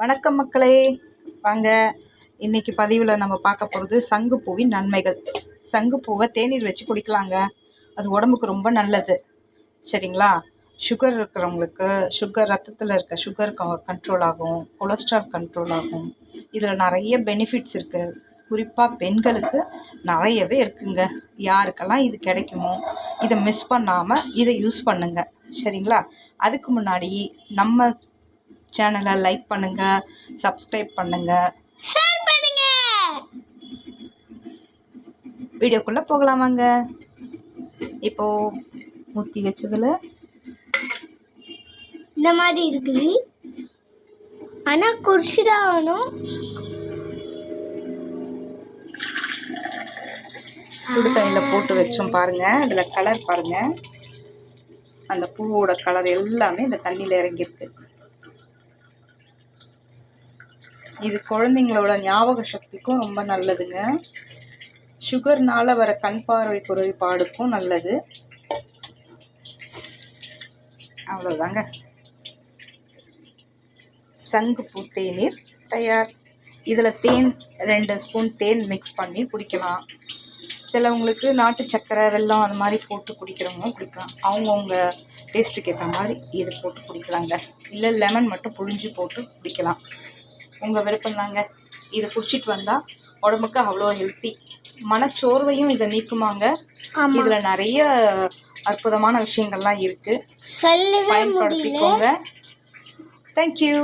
வணக்கம் மக்களே, வாங்க இன்றைக்கி பதிவில் நம்ம பார்க்க போகிறது சங்குப்பூவின் நன்மைகள். சங்குப்பூவை தேநீர் வச்சு குடிக்கலாங்க, அது உடம்புக்கு ரொம்ப நல்லது. சரிங்களா? சுகர் இருக்கிறவங்களுக்கு ரத்தத்தில் இருக்க சுகர் கண்ட்ரோல் ஆகும், கொலஸ்ட்ரால் கண்ட்ரோல் ஆகும். இதில் நிறைய பெனிஃபிட்ஸ் இருக்குது. குறிப்பாக பெண்களுக்கு நிறையவே இருக்குங்க. யாருக்கெல்லாம் இது கிடைக்குமோ இதை மிஸ் பண்ணாமல் இதை யூஸ் பண்ணுங்க. சரிங்களா? அதுக்கு முன்னாடி நம்ம சேனலை லைக் பண்ணுங்க, சப்ஸ்கிரைப் பண்ணுங்க, ஷேர் பண்ணுங்க. வீடியோக்குள்ள போகலாமாங்க? இப்போ ஊற்றி வச்சதுல இந்த மாதிரி இருக்குது, ஆனால் குடிச்சுதான் ஆகணும். சுடு தண்ணியில் போட்டு வச்சோம் பாருங்க. அதில் கலர் பாருங்க, அந்த பூவோட கலர் எல்லாமே இந்த தண்ணியில் இறங்கியிருக்கு. இது குழந்தைங்களோட ஞாபக சக்திக்கும் ரொம்ப நல்லதுங்க. சுகர்னால வர கண் பார்வை குறைபாடுக்கும் நல்லது. அவ்வளோதாங்க, சங்குப்பூ தேநீர் தயார். இதில் தேன் 2 ஸ்பூன் தேன் மிக்ஸ் பண்ணி குடிக்கலாம். சிலவங்களுக்கு நாட்டு சக்கரை, வெல்லம் அது மாதிரி போட்டு குடிக்கிறவங்க குடிக்கலாம். அவங்கவுங்க டேஸ்ட்டுக்கு ஏற்ற மாதிரி இது போட்டு குடிக்கலாங்க. இல்லை லெமன் மட்டும் புழிஞ்சு போட்டு குடிக்கலாம், உங்கள் விருப்பம் தாங்க. இதை குடிச்சிட்டு வந்தால் உடம்புக்கு அவ்வளோ ஹெல்த்தி. மனச்சோர்வையும் இதை நீக்குமாங்க. இதில் நிறைய அற்புதமான விஷயங்கள்லாம் இருக்குது, பயன்படுத்திக்கோங்க. தேங்க்யூ.